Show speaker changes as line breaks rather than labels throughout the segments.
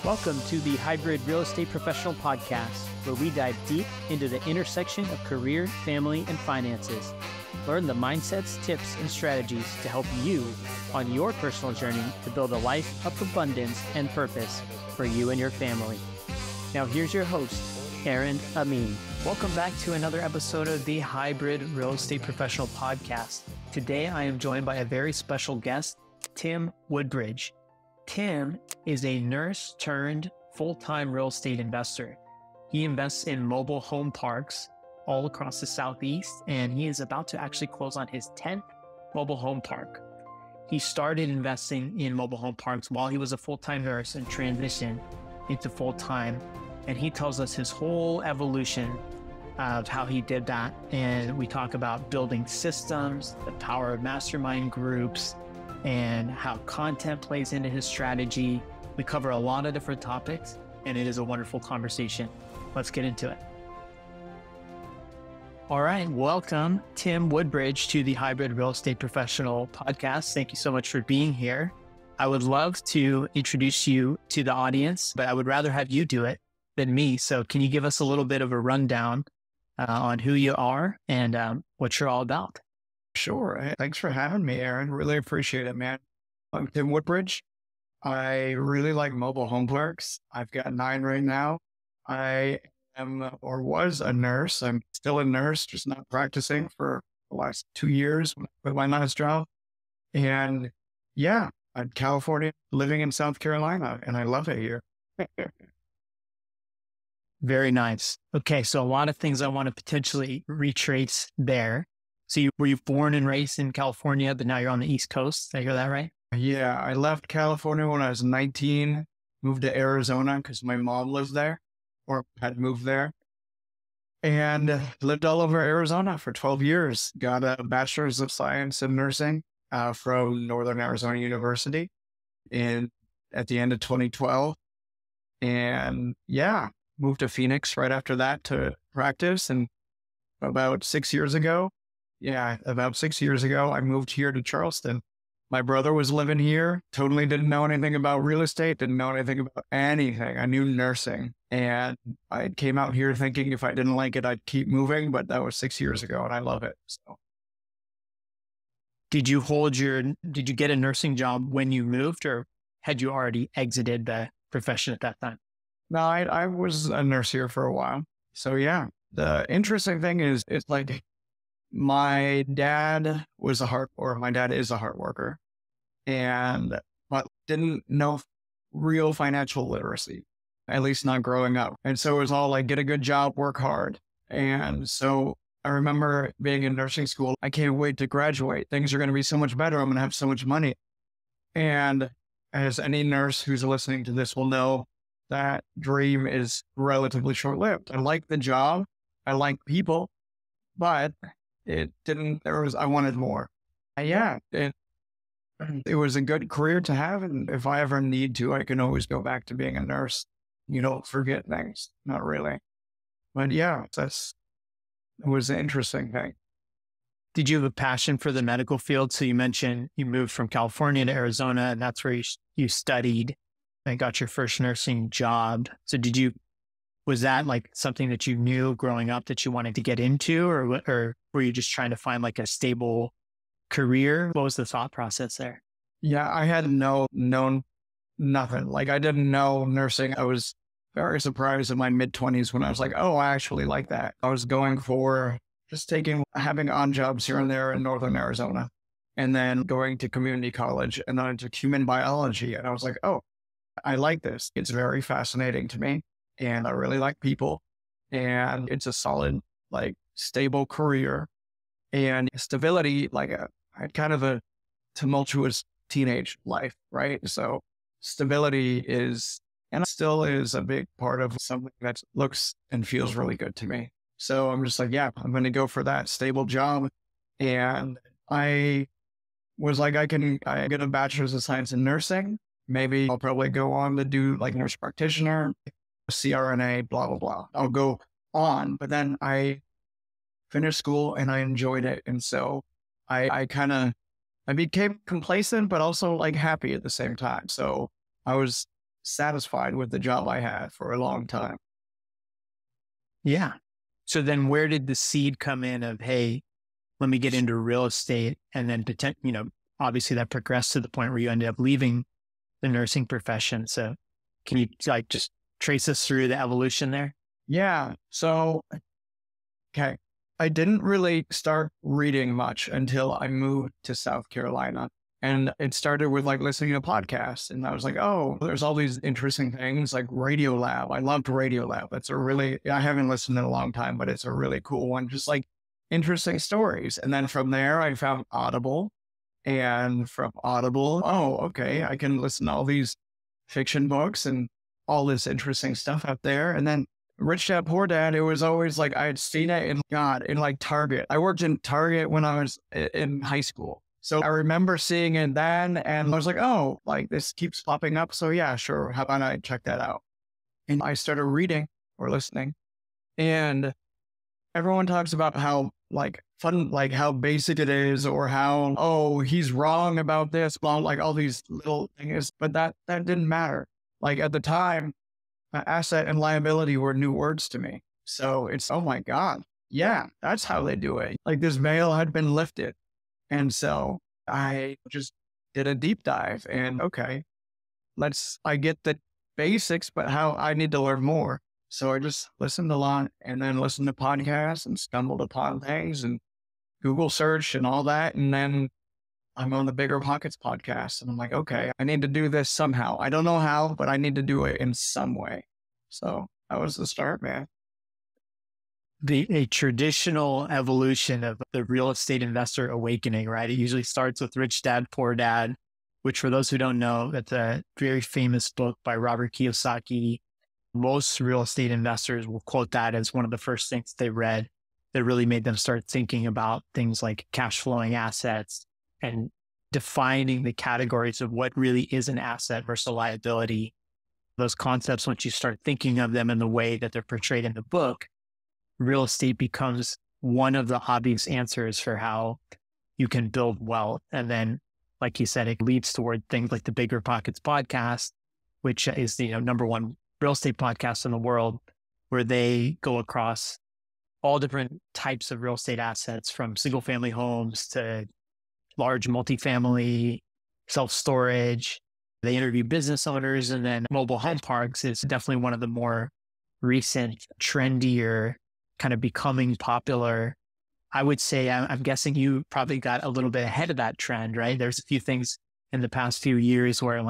Welcome to the Hybrid Real Estate Professional Podcast, where we dive deep into the intersection of career, family, and finances. Learn the mindsets, tips, and strategies to help you on your personal journey to build a life of abundance and purpose for you and your family. Now here's your host, Aaron Amin. Welcome back to another episode of the Hybrid Real Estate Professional Podcast. Today I am joined by a very special guest, Tim Woodbridge. Tim is a nurse turned full-time real estate investor. He invests in mobile home parks all across the Southeast, and he is about to actually close on his 10th mobile home park. He started investing in mobile home parks while he was a full-time nurse and transitioned into full-time. And he tells us his whole evolution of how he did that. And we talk about building systems, the power of mastermind groups, and how content plays into his strategy. We cover a lot of different topics, and it is a wonderful conversation. Let's get into it. All right, welcome Tim Woodbridge to the Hybrid Real Estate Professional Podcast. Thank you so much for being here. I would love to introduce you to the audience, but I would rather have you do it than me. So can you give us a little bit of a rundown on who you are and what you're all about?
Sure. Hey, thanks for having me, Aaron. Really appreciate it, man. I'm Tim Woodbridge. I really like mobile home parks. I've got 9 right now. I am or was a nurse. I'm still a nurse, just not practicing for the last 2 years with my last job. And yeah, I'm California, living in South Carolina, and I love it here.
Very nice. Okay, so a lot of things I want to potentially retrace there. So were you born and raised in California, but now you're on the East Coast? Did I hear that right?
Yeah, I left California when I was 19, moved to Arizona because my mom lives there or had moved there, and lived all over Arizona for 12 years. Got a bachelor's of science in nursing from Northern Arizona University at the end of 2012. And yeah, moved to Phoenix right after that to practice. And about 6 years ago, I moved here to Charleston. My brother was living here, totally didn't know anything about real estate, didn't know anything about anything. I knew nursing, and I came out here thinking if I didn't like it, I'd keep moving, but that was 6 years ago and I love it. So,
did you get a nursing job when you moved, or had you already exited the profession at that time?
No, I was a nurse here for a while. So yeah, the interesting thing is it's like, my dad is a hard worker, but didn't know real financial literacy, at least not growing up. And so it was all like, get a good job, work hard. And so I remember being in nursing school, I can't wait to graduate. Things are going to be so much better. I'm going to have so much money. And as any nurse who's listening to this will know, that dream is relatively short-lived. I like the job. I like people, but I wanted more. It was a good career to have. And if I ever need to, I can always go back to being a nurse. You don't forget things. Not really. But yeah, it was an interesting thing.
Did you have a passion for the medical field? So you mentioned you moved from California to Arizona, and that's where you studied and got your first nursing job. So was that like something that you knew growing up that you wanted to get into, or were you just trying to find like a stable career? What was the thought process there?
Yeah, I had known nothing. Like, I didn't know nursing. I was very surprised in my mid-20s when I was like, oh, I actually like that. I was going for just having on jobs here and there in Northern Arizona, and then going to community college and then to human biology. And I was like, oh, I like this. It's very fascinating to me. And I really like people, and it's a solid, like, stable career and stability. Like, I had kind of a tumultuous teenage life, right? So stability still is a big part of something that looks and feels really good to me. So I'm just like, yeah, I'm going to go for that stable job. And I was like, I get a bachelor's of science in nursing. Maybe I'll probably go on to do like nurse practitioner, CRNA, blah, blah, blah. I'll go on, but then I finished school and I enjoyed it. And so I became complacent, but also like happy at the same time. So I was satisfied with the job I had for a long time.
Yeah. So then where did the seed come in of, hey, let me get into real estate? And then, obviously that progressed to the point where you ended up leaving the nursing profession. So can you just trace us through the evolution there?
Yeah. So, okay. I didn't really start reading much until I moved to South Carolina. And it started with listening to podcasts. And I was like, oh, there's all these interesting things like Radiolab. I loved Radiolab. I haven't listened in a long time, but it's a really cool one. Just interesting stories. And then from there, I found Audible. And from Audible, oh, okay, I can listen to all these fiction books and all this interesting stuff out there. And then Rich Dad Poor Dad, it was always I had seen it in Target. I worked in Target when I was in high school. So I remember seeing it then and I was like, oh, this keeps popping up. So yeah, sure. How about I check that out? And I started reading or listening, and everyone talks about how fun, how basic it is, or how, oh, he's wrong about this, blah, all these little things, but that didn't matter. At the time, asset and liability were new words to me. So it's, oh my God, yeah, that's how they do it. This veil had been lifted. And so I just did a deep dive and okay, I get the basics, but how I need to learn more. So I just listened a lot and then listened to podcasts and stumbled upon things and Google search and all that. And then I'm on the Bigger Pockets podcast and I'm like, okay, I need to do this somehow. I don't know how, but I need to do it in some way. So that was the start, man.
A traditional evolution of the real estate investor awakening, right? It usually starts with Rich Dad, Poor Dad, which for those who don't know, that's a very famous book by Robert Kiyosaki. Most real estate investors will quote that as one of the first things they read that really made them start thinking about things like cash flowing assets and defining the categories of what really is an asset versus a liability. Those concepts, once you start thinking of them in the way that they're portrayed in the book, real estate becomes one of the obvious answers for how you can build wealth. And then, like you said, it leads toward things like the Bigger Pockets podcast, which is the number one real estate podcast in the world, where they go across all different types of real estate assets, from single family homes to large multifamily, self-storage. They interview business owners, and then mobile home parks is definitely one of the more recent, trendier, kind of becoming popular. I would say, I'm guessing you probably got a little bit ahead of that trend, right? There's a few things in the past few years where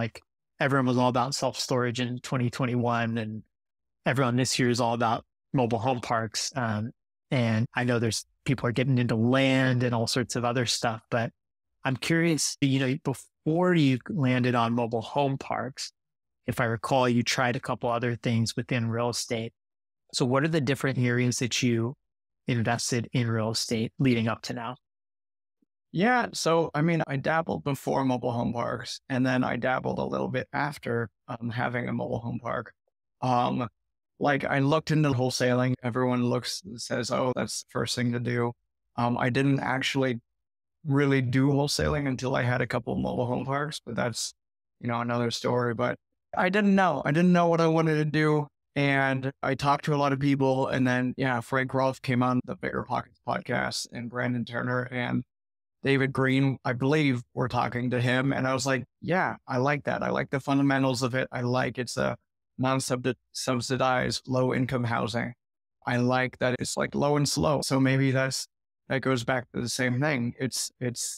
everyone was all about self-storage in 2021, and everyone this year is all about mobile home parks. And I know there's people are getting into land and all sorts of other stuff, but I'm curious, before you landed on mobile home parks, if I recall, you tried a couple other things within real estate. So what are the different areas that you invested in real estate leading up to now?
Yeah. So, I dabbled before mobile home parks, and then I dabbled a little bit after having a mobile home park. I looked into wholesaling. Everyone says, oh, that's the first thing to do. I didn't actually really do wholesaling until I had a couple of mobile home parks, but that's, another story. But I didn't know what I wanted to do. And I talked to a lot of people, and then, Frank Rolfe came on the Bigger Pockets podcast, and Brandon Turner and David Green, I believe, were talking to him. And I was like, yeah, I like that. I like the fundamentals of it. It's a non-subsidized low income housing. I like that it's low and slow. So maybe that goes back to the same thing. It's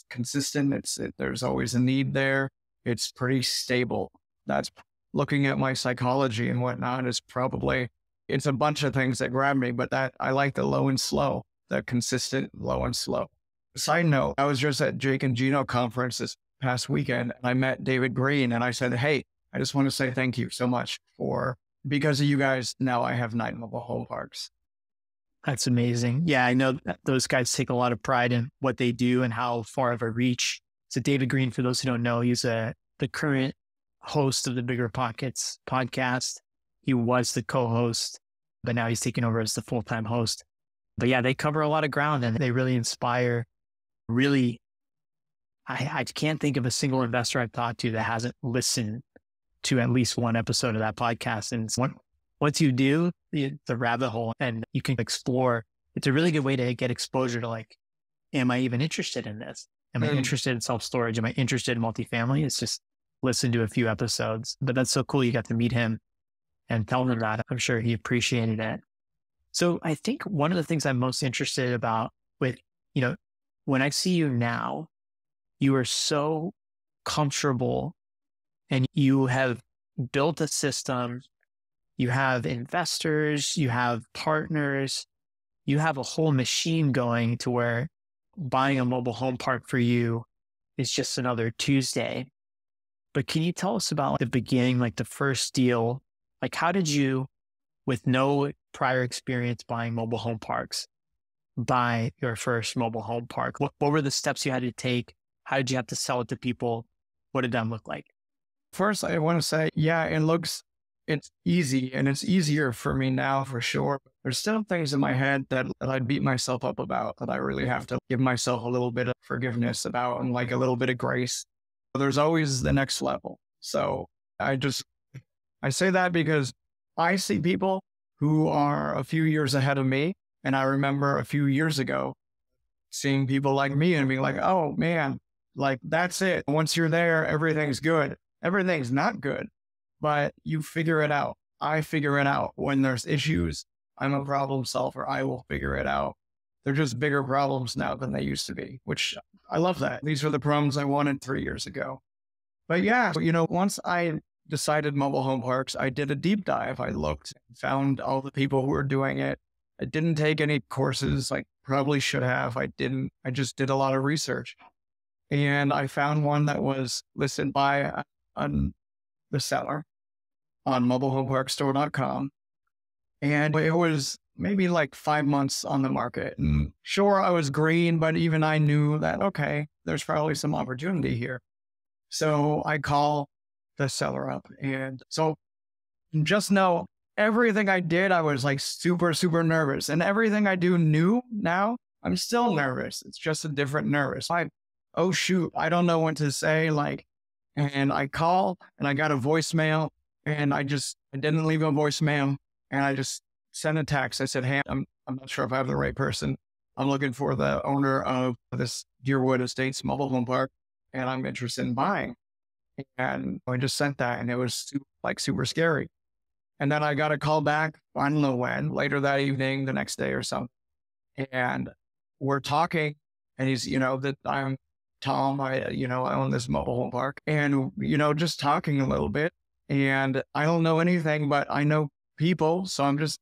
consistent. There's always a need there. It's pretty stable. That's looking at my psychology and whatnot it's a bunch of things that grab me, but that I like the low and slow, the consistent low and slow. Side note, I was just at Jake and Gino conference this past weekend, and I met David Green, and I said, hey, I just want to say thank you so much because of you guys, now I have 9 mobile home parks.
That's amazing. Yeah, I know that those guys take a lot of pride in what they do and how far of a reach. So David Green, for those who don't know, he's the current host of the Bigger Pockets podcast. He was the co-host, but now he's taken over as the full-time host. But yeah, they cover a lot of ground and they really inspire. Really, I can't think of a single investor I've talked to that hasn't listened to at least one episode of that podcast. And once you do, the rabbit hole and you can explore, it's a really good way to get exposure to like, am I even interested in this? Am I interested in self-storage? Am I interested in multifamily? It's just listen to a few episodes. But that's so cool. You got to meet him and tell him that. I'm sure he appreciated it. So I think one of the things I'm most interested about with, when I see you now, you are so comfortable and you have built a system. You have investors, you have partners, you have a whole machine going to where buying a mobile home park for you is just another Tuesday. But can you tell us about the beginning, like the first deal? Like how did you, with no prior experience buying mobile home parks, buy your first mobile home park? What were the steps you had to take? How did you have to sell it to people? What did that look like?
First, I want to say, it's easy and it's easier for me now for sure. There's still things in my head that I beat myself up about that I really have to give myself a little bit of forgiveness about and like a little bit of grace. There's always the next level. So I say that because I see people who are a few years ahead of me. And I remember a few years ago seeing people like me and being like, oh man, like that's it. Once you're there, everything's good. Everything's not good, but you figure it out. I figure it out. When there's issues, I'm a problem solver. I will figure it out. They're just bigger problems now than they used to be, which I love that. These are the problems I wanted 3 years ago. But yeah, once I decided mobile home parks, I did a deep dive. I looked, found all the people who were doing it. I didn't take any courses. I probably should have. I didn't. I just did a lot of research. And I found one that was listed by the seller on mobilehomeparkstore.com. And it was maybe like 5 months on the market. And sure, I was green, but even I knew that, okay, there's probably some opportunity here. So I call the seller up. And so just know everything I did, I was like super, super nervous. And everything I do new now, I'm still nervous. It's just a different nervous. Oh shoot, I don't know what to say. And I call and I got a voicemail and I didn't leave a voicemail and I just sent a text. I said, hey, I'm not sure if I have the right person. I'm looking for the owner of this Deerwood Estates mobile home park and I'm interested in buying. And I just sent that and it was super scary. And then I got a call back, I don't know when, later that evening, the next day or something. And we're talking and he's, that I'm Tom, I own this mobile home park and, just talking a little bit and I don't know anything, but I know people. So I'm just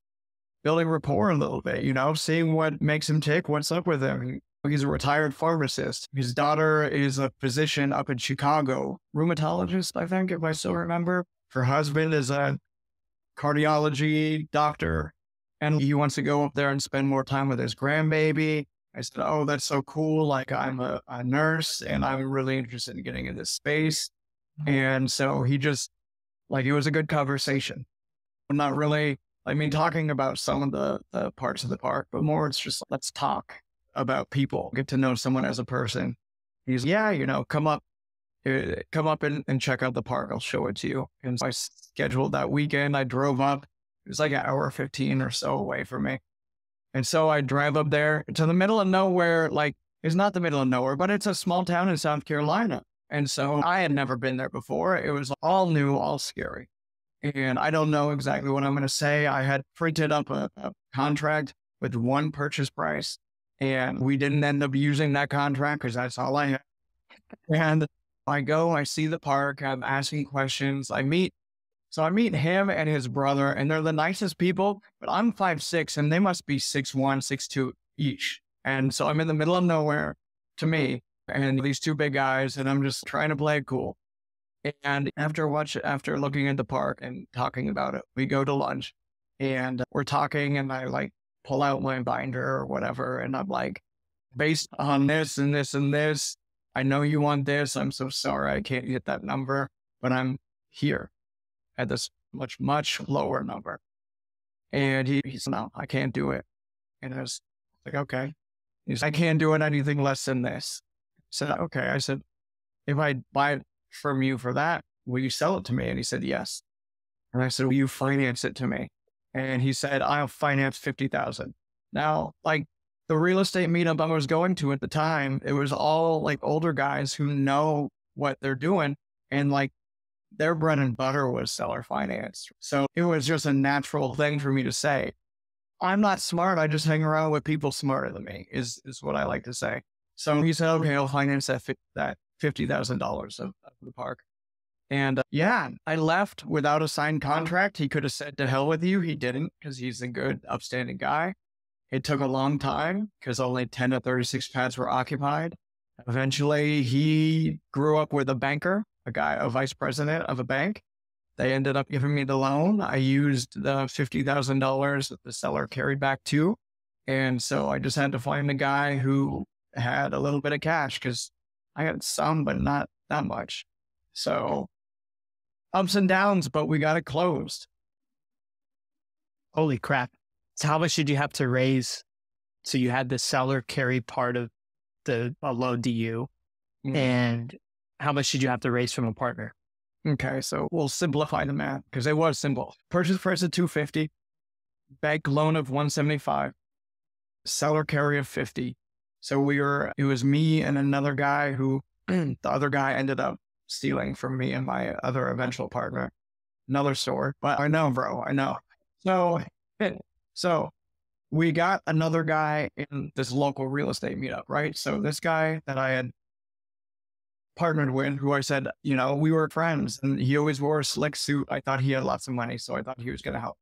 building rapport a little bit, seeing what makes him tick, what's up with him. He's a retired pharmacist. His daughter is a physician up in Chicago, rheumatologist, I think, if I still remember. Her husband is a cardiology doctor and he wants to go up there and spend more time with his grandbaby. I said, oh, that's so cool. Like I'm a nurse and I'm really interested in getting in this space. And so he just it was a good conversation. I'm not really, talking about some of the parts of the park, but more it's just, let's talk about people, get to know someone as a person. He's, come up and check out the park. I'll show it to you. And so I scheduled that weekend. I drove up. It was like an hour 15 or so away from me. And so I drive up there to the middle of nowhere. It's not the middle of nowhere, but it's a small town in South Carolina. And so I had never been there before. It was all new, all scary. And I don't know exactly what I'm going to say. I had printed up a contract with one purchase price and we didn't end up using that contract because that's all I had. And I go, I see the park, I'm asking questions. I meet him and his brother and they're the nicest people, but I'm 5'6" and they must be 6'1", 6'2" each. And so I'm in the middle of nowhere to me and these two big guys and I'm just trying to play it cool. And after looking at the park and talking about it, we go to lunch and we're talking and I pull out my binder or whatever. And I'm like, based on this and this and this, I know you want this. I'm so sorry I can't get that number, but I'm here at this much, much lower number. And he's, no, I can't do it. And I was like, okay. He's, I can't do it anything less than this. I said, okay. I said, if I buy it from you for that, will you sell it to me? And he said, yes. And I said, will you finance it to me? And he said, I'll finance 50,000. Now, like the real estate meetup I was going to at the time, it was all like older guys who know what they're doing. And like their bread and butter was seller finance. So it was just a natural thing for me to say, I'm not smart. I just hang around with people smarter than me is what I like to say. So he said, okay, I'll finance that $50,000 of the park. And yeah, I left without a signed contract. He could have said to hell with you. He didn't because he's a good, upstanding guy. It took a long time because only 10 to 36 pads were occupied. Eventually, he grew up with a banker, a vice president of a bank. They ended up giving me the loan. I used the $50,000 that the seller carried back too. And so I just had to find a guy who had a little bit of cash because I had some, but not that much. So ups and downs, but we got it closed.
Holy crap. So how much did you have to raise? So you had the seller carry part of the loan to you. Mm-hmm. And how much did you have to raise from a partner?
Okay, so we'll simplify the math because it was simple. Purchase price of $250, bank loan of $175, seller carry of $50. So it was me and another guy who the other guy ended up stealing from me and my other eventual partner. Another story, but I know, bro, I know. So we got another guy in this local real estate meetup, right? So this guy that I had partnered with, who I said, we were friends, and he always wore a slick suit. I thought he had lots of money, so I thought he was going to help.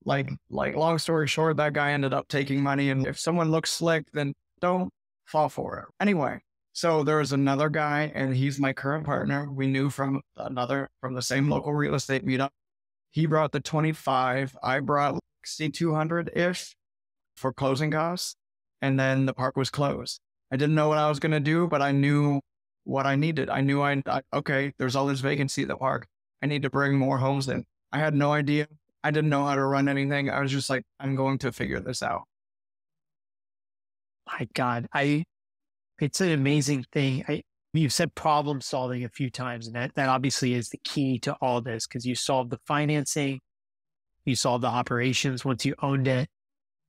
Like long story short, that guy ended up taking money, and if someone looks slick, then don't fall for it. Anyway, so there was another guy, and he's my current partner. We knew from the same local real estate meetup. He brought the 25. I brought 6,200-ish for closing costs, and then the park was closed. I didn't know what I was going to do, but I knew what I needed. I knew okay, there's all this vacancy at the park. I need to bring more homes in. I had no idea. I didn't know how to run anything. I was just like, I'm going to figure this out.
My God, it's an amazing thing. You've said problem solving a few times, and that obviously is the key to all this because you solved the financing, you solved the operations once you owned it,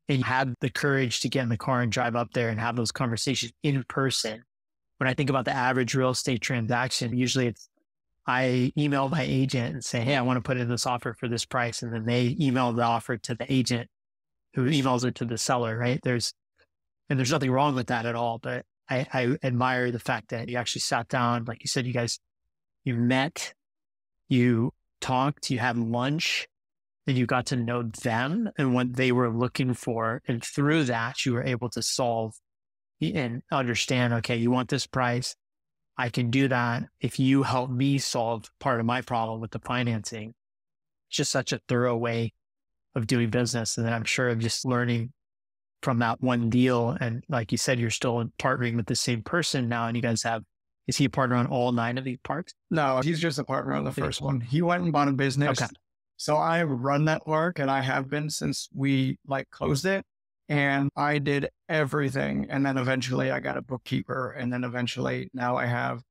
and you had the courage to get in the car and drive up there and have those conversations in person. When I think about the average real estate transaction, usually I email my agent and say, hey, I want to put in this offer for this price. And then they email the offer to the agent who emails it to the seller, right? There's nothing wrong with that at all. But I admire the fact that you actually sat down, like you said, you met, you talked, you had lunch, and you got to know them and what they were looking for. And through that, you were able to solve and understand, okay, you want this price. I can do that. If you help me solve part of my problem with the financing, it's just such a thorough way of doing business. And then I'm sure of just learning from that one deal. And like you said, you're still partnering with the same person now. And you guys is he a partner on all 9 of these parks?
No, he's just a partner on the first one. He went and bought a business.
Okay.
So I run that park, and I have been since we closed it, and I did everything. And then eventually I got a bookkeeper, and then eventually now I have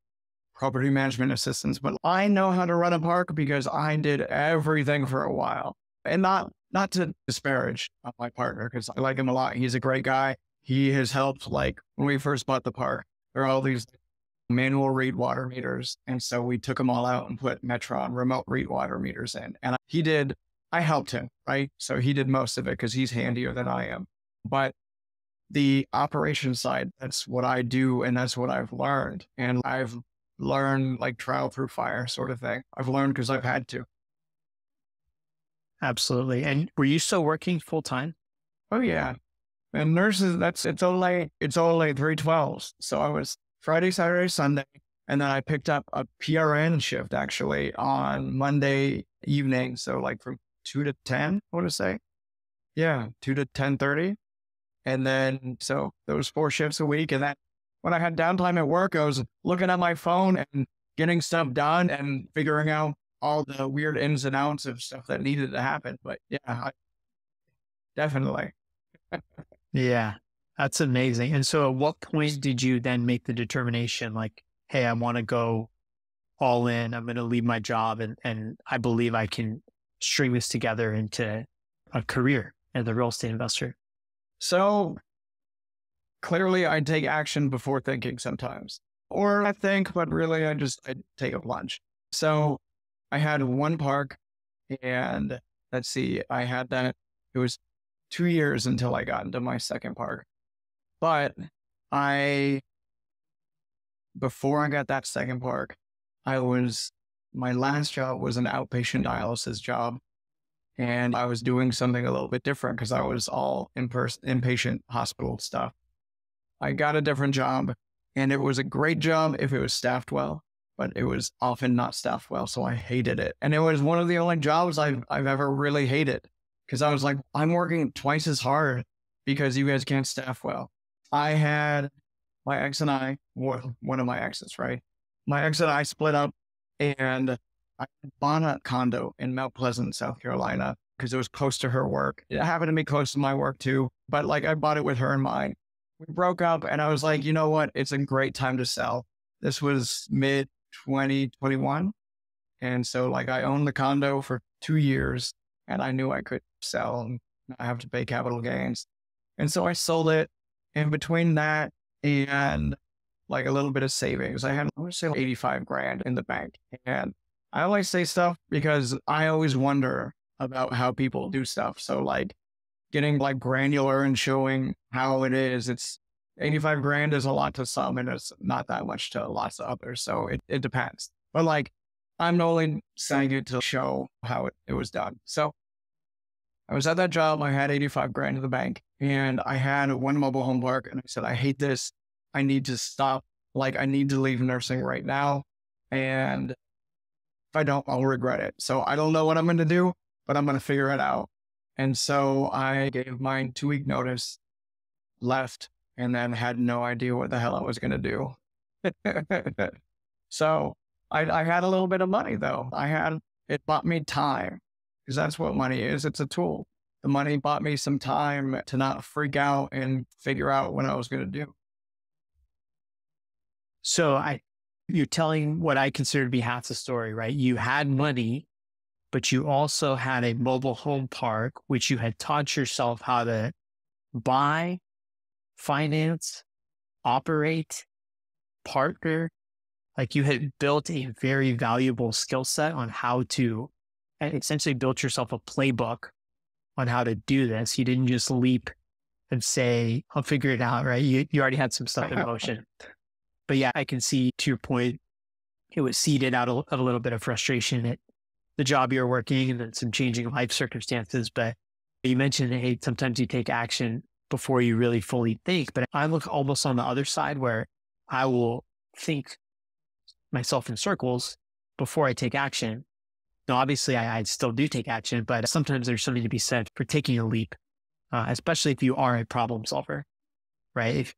property management assistants. But I know how to run a park because I did everything for a while. And not to disparage my partner, because I like him a lot. He's a great guy. He has helped, like when we first bought the park, there are all these manual read water meters. And so we took them all out and put Metron remote read water meters in. And I helped him, right? So he did most of it because he's handier than I am. But the operations side, that's what I do. And that's what I've learned. And I've learned like trial through fire sort of thing. I've learned because I've had to.
Absolutely. And were you still working full time?
Oh yeah. And nurses, it's only 3/12s. So I was Friday, Saturday, Sunday. And then I picked up a PRN shift actually on Monday evening. So like from 2 to 10, I want to say. Yeah, 2 to 10:30. And then, so those 4 shifts a week. And then when I had downtime at work, I was looking at my phone and getting stuff done and figuring out all the weird ins and outs of stuff that needed to happen. But yeah, definitely.
Yeah, that's amazing. And so at what point did you then make the determination like, hey, I want to go all in. I'm going to leave my job and I believe I can string this together into a career as a real estate investor?
So clearly I take action before thinking sometimes, or I think, but really I take a plunge. So I had one park and let's see, I had that. It was 2 years until I got into my second park. But before I got that second park, my last job was an outpatient dialysis job. And I was doing something a little bit different because I was all inpatient hospital stuff. I got a different job and it was a great job if it was staffed well, but it was often not staffed well. So I hated it. And it was one of the only jobs I've ever really hated because I was like, I'm working twice as hard because you guys can't staff well. I had my ex and I, one of my exes, right? My ex and I split up and I bought a condo in Mount Pleasant, South Carolina, because it was close to her work. It happened to be close to my work too, but like I bought it with her in mind. We broke up and I was like, you know what? It's a great time to sell. This was mid 2021. And so like I owned the condo for 2 years and I knew I could sell and not have to pay capital gains. And so I sold it. And between that and like a little bit of savings, I had, I would say, 85 grand in the bank. And I always say stuff because I always wonder about how people do stuff. So like getting like granular and showing how it is, it's 85 grand is a lot to some and it's not that much to lots of others. So it depends. But like, I'm only saying it to show how it was done. So I was at that job. I had 85 grand in the bank and I had one mobile home park and I said, I hate this. I need to stop. Like I need to leave nursing right now. And if I don't, I'll regret it. So I don't know what I'm going to do, but I'm going to figure it out. And so I gave mine 2-week notice, left, and then had no idea what the hell I was going to do. So I had a little bit of money though. It bought me time because that's what money is. It's a tool. The money bought me some time to not freak out and figure out what I was going to do.
So you're telling what I consider to be half the story, right? You had money, but you also had a mobile home park, which you had taught yourself how to buy, finance, operate, partner. Like you had built a very valuable skill set on how to, and essentially built yourself a playbook on how to do this. You didn't just leap and say, I'll figure it out, right? You already had some stuff in motion. But yeah, I can see, to your point, it was seeded out of a little bit of frustration at the job you're working and then some changing life circumstances. But you mentioned, hey, sometimes you take action before you really fully think. But I look almost on the other side where I will think myself in circles before I take action. Now, obviously, I still do take action, but sometimes there's something to be said for taking a leap, especially if you are a problem solver, right?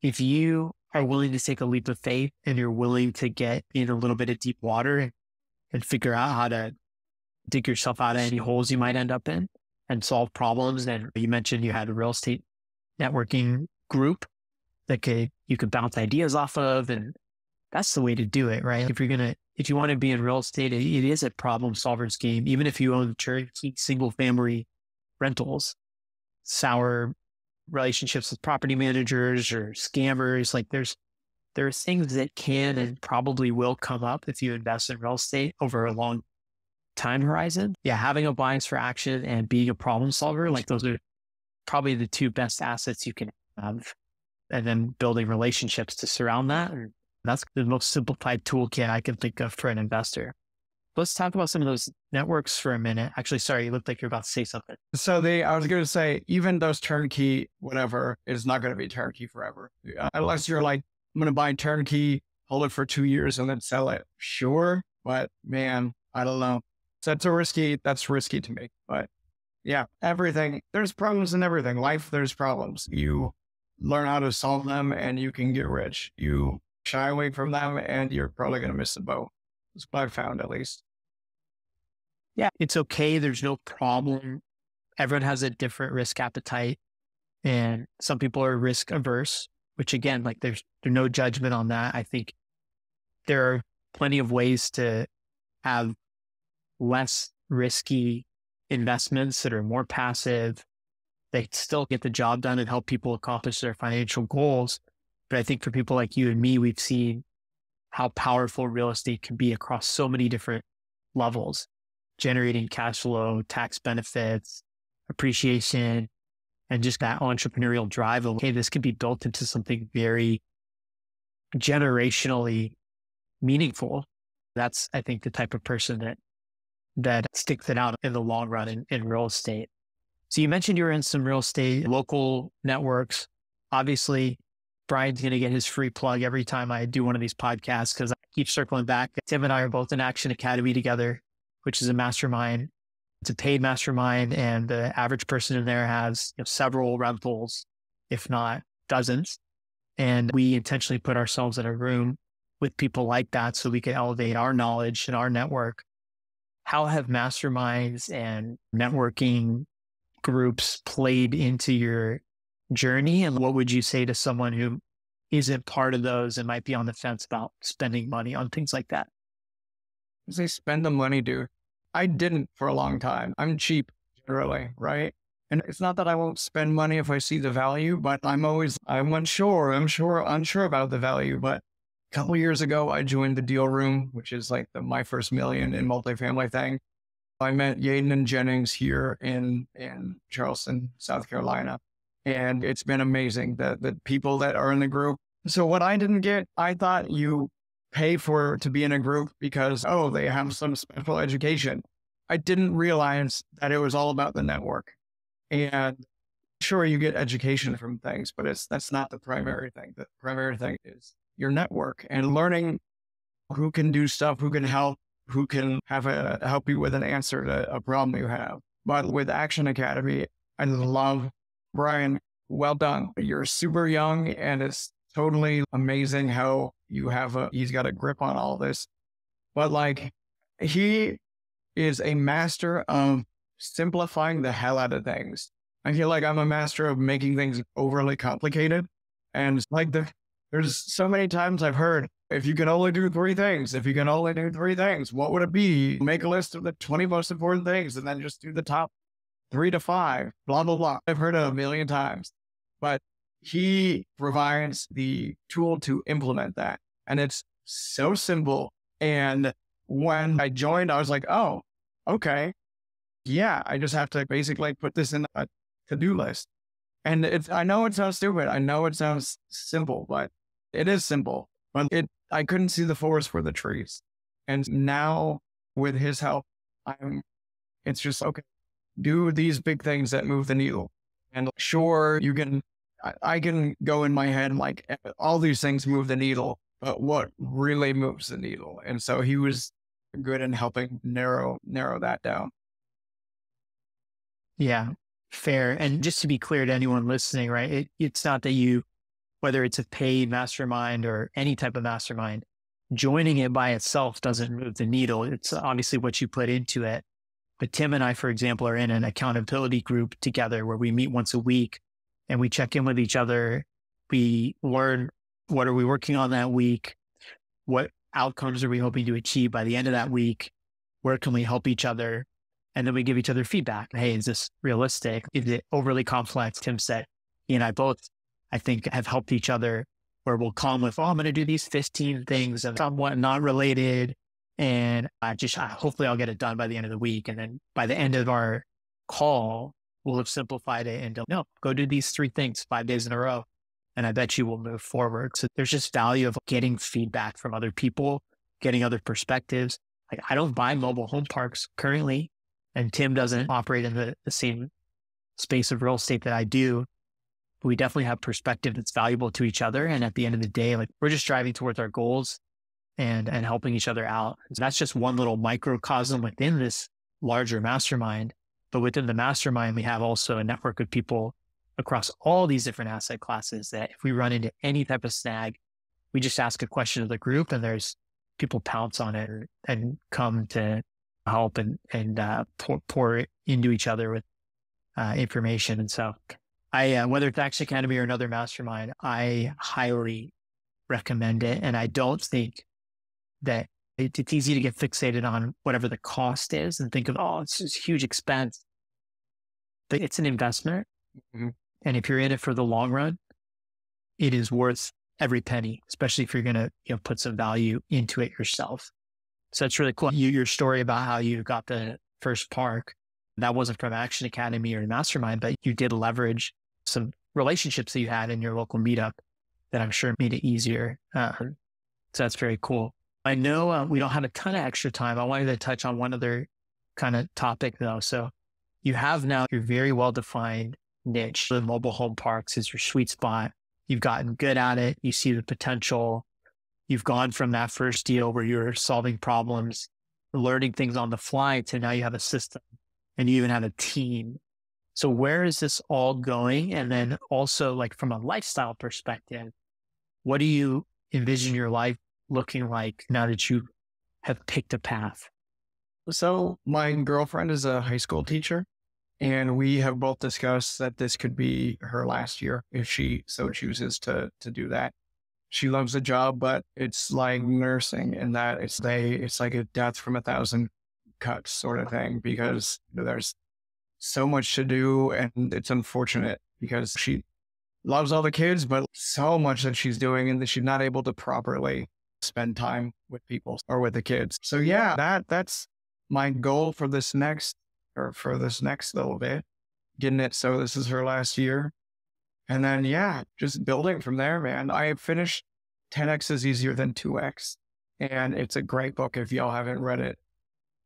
If you are willing to take a leap of faith and you're willing to get in a little bit of deep water and figure out how to dig yourself out of any holes you might end up in and solve problems. And you mentioned you had a real estate networking group that you could bounce ideas off of. And that's the way to do it, right? If you want to be in real estate, it is a problem solver's game. Even if you own turnkey single family rentals, sour relationships with property managers or scammers, like there are things that can and probably will come up if you invest in real estate over a long time horizon. Yeah, having a bias for action and being a problem solver, like those are probably the two best assets you can have. And then building relationships to surround that. And that's the most simplified toolkit I can think of for an investor. Let's talk about some of those networks for a minute. Actually, sorry, you looked like you're about to say something.
So I was going to say, even those turnkey, whatever, is not going to be turnkey forever. Unless you're like, I'm going to buy turnkey, hold it for 2 years and then sell it. Sure. But man, I don't know. So that's risky to me. But yeah, everything, there's problems in everything. Life, there's problems. You learn how to solve them and you can get rich. You shy away from them and you're probably going to miss the boat. That's what I've found, at least.
Yeah, it's okay. There's no problem. Everyone has a different risk appetite and some people are risk averse, which again, like there's no judgment on that. I think there are plenty of ways to have less risky investments that are more passive. They still get the job done and help people accomplish their financial goals. But I think for people like you and me, we've seen how powerful real estate can be across so many different levels, generating cash flow, tax benefits, appreciation, and just that entrepreneurial drive of, hey, this could be built into something very generationally meaningful. That's, I think, the type of person that sticks it out in the long run in real estate. So you mentioned you were in some real estate, local networks. Obviously, Brian's going to get his free plug every time I do one of these podcasts because I keep circling back. Tim and I are both in Action Academy together, which is a mastermind. It's a paid mastermind, and the average person in there has several rentals, if not dozens. And we intentionally put ourselves in a room with people like that so we can elevate our knowledge and our network. How have masterminds and networking groups played into your journey? And what would you say to someone who isn't part of those and might be on the fence about spending money on things like that?
They spend the money, dude. I didn't for a long time. I'm cheap generally, right? And it's not that I won't spend money if I see the value, but I'm unsure about the value. But a couple of years ago, I joined the Deal Room, which is like my first million in multifamily thing. I met Yaden and Jennings here in Charleston, South Carolina. And it's been amazing, the people that are in the group. So what I didn't get, I thought you pay to be in a group because, they have some special education. I didn't realize that it was all about the network. And sure, you get education from things, but that's not the primary thing. The primary thing is your network and learning who can do stuff, who can help, who can help you with an answer to a problem you have. But with Action Academy, I love Brian. Well done. You're super young, and it's totally amazing how he's got a grip on all this. But he is a master of simplifying the hell out of things. I feel like I'm a master of making things overly complicated. And there's so many times I've heard, if you can only do three things, what would it be? Make a list of the 20 most important things and then just do the top 3 to 5, blah, blah, blah. I've heard it a million times, but he provides the tool to implement that. And it's so simple. And when I joined, I was like, oh, okay. Yeah, I just have to basically put this in a to-do list. And I know it sounds stupid. I know it sounds simple, but it is simple. But I couldn't see the forest for the trees. And now with his help, it's just, okay, do these big things that move the needle. And sure, I can go in my head like all these things move the needle, but what really moves the needle? And so he was good in helping narrow that down.
Yeah, fair. And just to be clear to anyone listening, right? It's not that whether it's a paid mastermind or any type of mastermind, joining it by itself doesn't move the needle. It's obviously what you put into it. But Tim and I, for example, are in an accountability group together where we meet once a week and we check in with each other. We learn, what are we working on that week? What outcomes are we hoping to achieve by the end of that week? Where can we help each other? And then we give each other feedback. Hey, is this realistic? Is it overly complex? Tim said, he and I both, I think, have helped each other where we'll come with, I'm going to do these 15 things and somewhat not related. And hopefully I'll get it done by the end of the week. And then by the end of our call, we'll have simplified it and no, go do these 3 things 5 days in a row. And I bet you will move forward. So there's just value of getting feedback from other people, getting other perspectives. Like, I don't buy mobile home parks currently, and Tim doesn't operate in the same space of real estate that I do. But we definitely have perspective that's valuable to each other. And at the end of the day, we're just driving towards our goals and helping each other out. So that's just one little microcosm within this larger mastermind. But within the mastermind, we have also a network of people across all these different asset classes that if we run into any type of snag, we just ask a question of the group and there's people pounce on it and come to help and pour into each other with information. And so whether it's Action Academy or another mastermind, I highly recommend it. And I don't think that It's easy to get fixated on whatever the cost is and think of, oh, it's this huge expense. But it's an investment.
Mhm.
And if you're in it for the long run, it is worth every penny, especially if you're going to put some value into it yourself. So it's really cool. Your story about how you got the first park, that wasn't from Action Academy or Mastermind, but you did leverage some relationships that you had in your local meetup that I'm sure made it easier. So that's very cool. I know we don't have a ton of extra time. I wanted to touch on one other kind of topic though. So you have now your very well-defined niche. The mobile home parks is your sweet spot. You've gotten good at it. You see the potential. You've gone from that first deal where you're solving problems, learning things on the fly to now you have a system and you even have a team. So where is this all going? And then also like from a lifestyle perspective, what do you envision your life looking like now that you have picked a path?
So my girlfriend is a high school teacher, and we have both discussed that this could be her last year if she so chooses to do that. She loves the job, but it's like nursing in that it's like a death from a thousand cuts sort of thing, because there's so much to do, and it's unfortunate because she loves all the kids, but so much that she's doing and that she's not able to properly spend time with people or with the kids. So yeah, that's my goal for this next little bit, getting it. So this is her last year. And then, yeah, just building from there, man. I finished 10X is Easier Than 2X. And it's a great book if y'all haven't read it.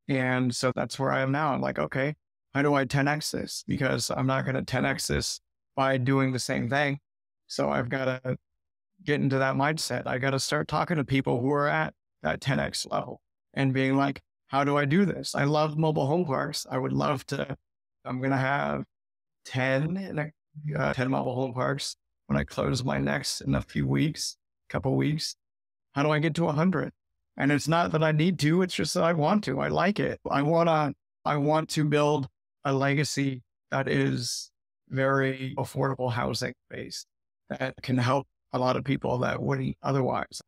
And so that's where I am now. I'm like, okay, how do I 10X this? Because I'm not going to 10X this by doing the same thing. So I've got to get into that mindset. I got to start talking to people who are at that 10X level and being like, how do I do this? I love mobile home parks. I would love to, I'm going to have 10 mobile home parks when I close my next in a couple weeks. How do I get to 100? And it's not that I need to, it's just that I want to. I like it. I want to build a legacy that is very affordable housing based, that can help a lot of people that wouldn't otherwise.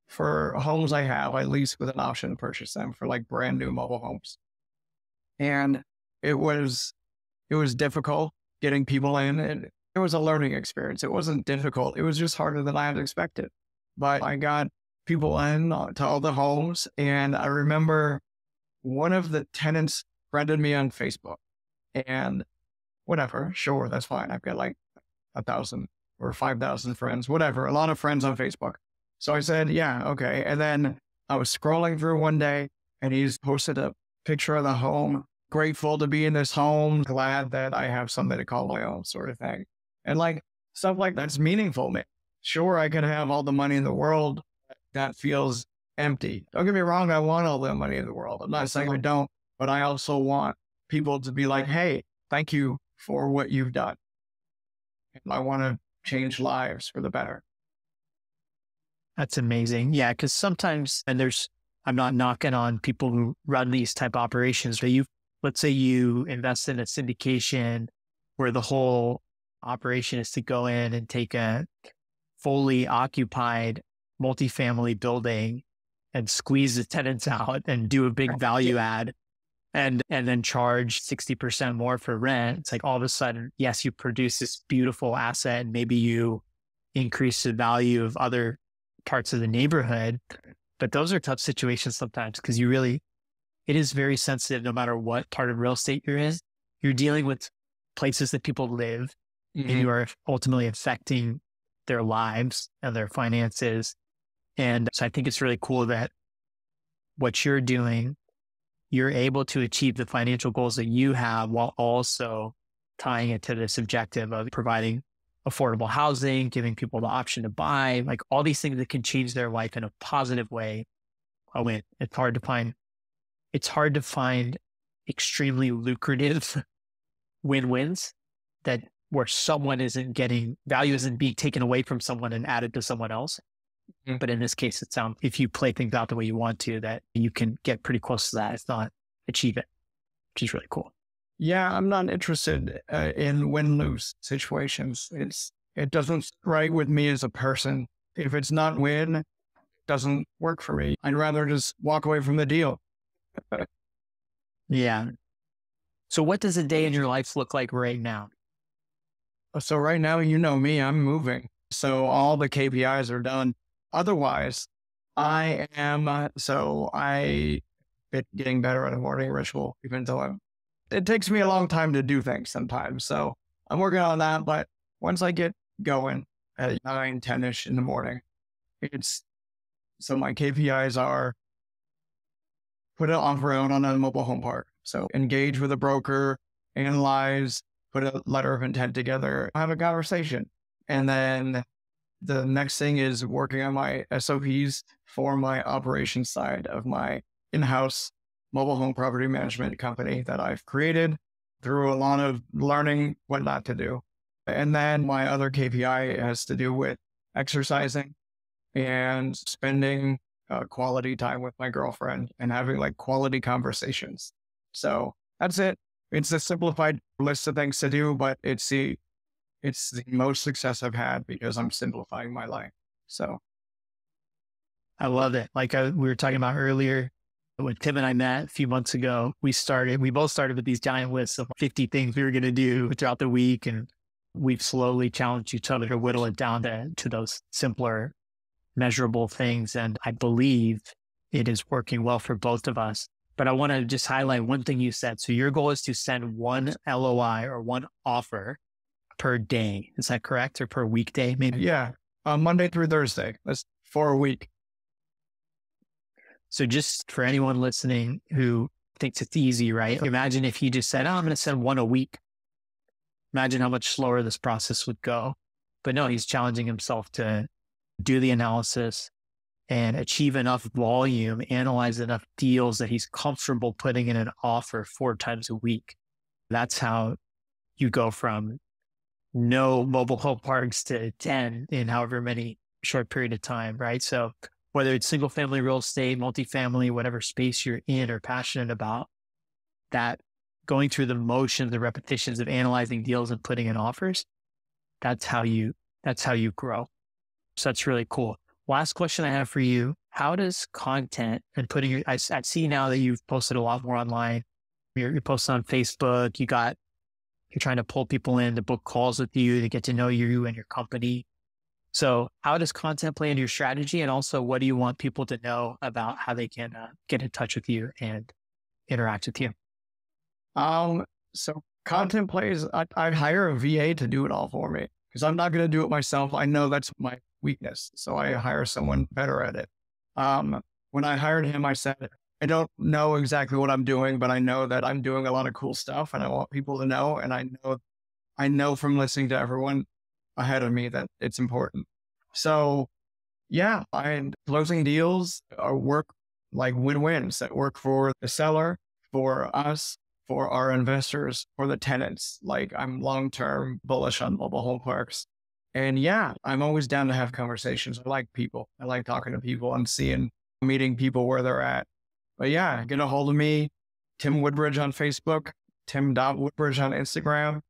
For homes I lease with an option to purchase them for like brand new mobile homes. And it was difficult getting people in, and it was a learning experience. It wasn't difficult. It was just harder than I had expected. But I got people in to all the homes. And I remember one of the tenants friended me on Facebook, and whatever, sure, that's fine. I've got like 1,000 or 5,000 friends, whatever, a lot of friends on Facebook. So I said, yeah, okay. And then I was scrolling through one day and he's posted a picture of the home, grateful to be in this home, glad that I have something to call my own sort of thing. And like stuff like that's meaningful, man. Sure, I could have all the money in the world. That feels empty. Don't get me wrong. I want all the money in the world. I'm not saying I don't, but I also want people to be like, hey, thank you for what you've done. And I want to change lives for the better.
That's amazing. Yeah, because sometimes, and I'm not knocking on people who run these type of operations, but let's say you invest in a syndication where the whole operation is to go in and take a fully occupied multifamily building and squeeze the tenants out and do a big value add and then charge 60% more for rent. It's like all of a sudden, yes, you produce this beautiful asset and maybe you increase the value of other parts of the neighborhood, but those are tough situations sometimes because it is very sensitive no matter what part of real estate you're in. You're dealing with places that people live, and you are ultimately affecting their lives and their finances. And so I think it's really cool that what you're doing, you're able to achieve the financial goals that you have while also tying it to this objective of providing affordable housing, giving people the option to buy, like all these things that can change their life in a positive way. It's hard to find extremely lucrative win-wins where someone isn't getting value, isn't being taken away from someone and added to someone else. But in this case, it sounds, if you play things out the way you want to, that you can get pretty close to that, if not achieve it, which is really cool.
Yeah, I'm not interested in win-lose situations. It doesn't sit right with me as a person. If it's not win, doesn't work for me. I'd rather just walk away from the deal.
Yeah. So what does a day in your life look like right now?
So right now, you know me, I'm moving. So all the KPIs are done. Otherwise, I am, been getting better at a morning ritual, even though it takes me a long time to do things sometimes. So I'm working on that. But once I get going at 9, 10-ish in the morning, so my KPIs are put an offer out on a mobile home park. So engage with a broker, analyze, put a letter of intent together, have a conversation. And then the next thing is working on my SOPs for my operations side of my in-house mobile home property management company that I've created through a lot of learning what not to do. And then my other KPI has to do with exercising and spending quality time with my girlfriend and having like quality conversations. So that's it. It's a simplified list of things to do, but it's the most success I've had because I'm simplifying my life. So
I love it. Like we were talking about earlier, when Tim and I met a few months ago, we both started with these giant lists of 50 things we were going to do throughout the week. And we've slowly challenged each other to whittle it down to those simpler, measurable things. And I believe it is working well for both of us. But I want to just highlight one thing you said. So your goal is to send one LOI or one offer per day. Is that correct? Or per weekday, maybe?
Yeah. Monday through Thursday. That's for a week.
So just for anyone listening who thinks it's easy, right? Imagine if he just said, I'm going to send one a week. Imagine how much slower this process would go. But no, he's challenging himself to do the analysis and achieve enough volume, analyze enough deals that he's comfortable putting in an offer 4 times a week. That's how you go from no mobile home parks to 10 in however many short period of time, right? So whether it's single family real estate, multifamily, whatever space you're in or passionate about, that going through the motions, the repetitions of analyzing deals and putting in offers, that's how you grow. So that's really cool. Last question I have for you. How does content and I see now that you've posted a lot more online. You're posting on Facebook. You're trying to pull people in to book calls with you to get to know you and your company. So how does content play into your strategy? And also, what do you want people to know about how they can get in touch with you and interact with you?
So content plays, I'd hire a VA to do it all for me because I'm not going to do it myself. I know that's my weakness. So I hire someone better at it. When I hired him, I said, I don't know exactly what I'm doing, but I know that I'm doing a lot of cool stuff and I want people to know. And I know from listening to everyone ahead of me that it's important. So yeah, closing deals work like win-wins that work for the seller, for us, for our investors, for the tenants. Like I'm long-term bullish on mobile home parks. And yeah, I'm always down to have conversations. I like people. I like talking to people and meeting people where they're at. But yeah, get a hold of me, Tim Woodbridge on Facebook, Tim.Woodbridge on Instagram,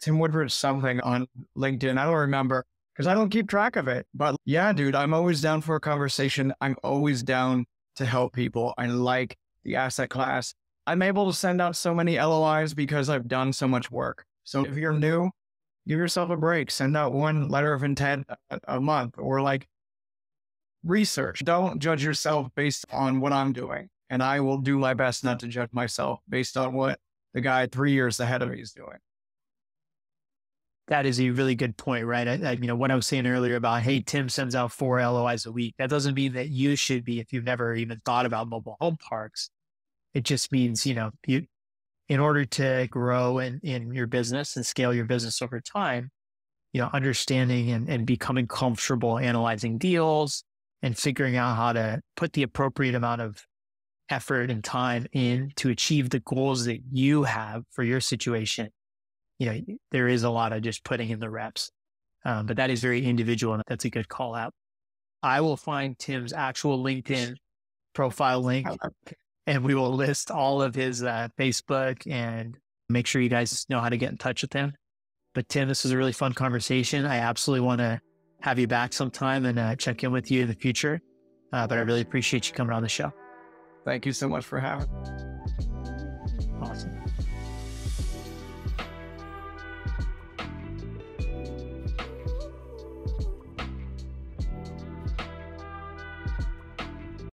Tim Woodbridge something on LinkedIn. I don't remember because I don't keep track of it. But yeah, dude, I'm always down for a conversation. I'm always down to help people. I like the asset class. I'm able to send out so many LOIs because I've done so much work. So if you're new, give yourself a break. Send out one letter of intent a month or like research. Don't judge yourself based on what I'm doing. And I will do my best not to judge myself based on what the guy 3 years ahead of me is doing.
That is a really good point, right? What I was saying earlier about, hey, Tim sends out 4 LOIs a week. That doesn't mean that you should be, if you've never even thought about mobile home parks. It just means, you, in order to grow in your business and scale your business over time, understanding and becoming comfortable analyzing deals and figuring out how to put the appropriate amount of effort and time in to achieve the goals that you have for your situation. There is a lot of just putting in the reps, but that is very individual and that's a good call out. I will find Tim's actual LinkedIn profile link and we will list all of his Facebook and make sure you guys know how to get in touch with him. But Tim, this was a really fun conversation. I absolutely want to have you back sometime and check in with you in the future. But I really appreciate you coming on the show.
Thank you so much for having me.
Awesome.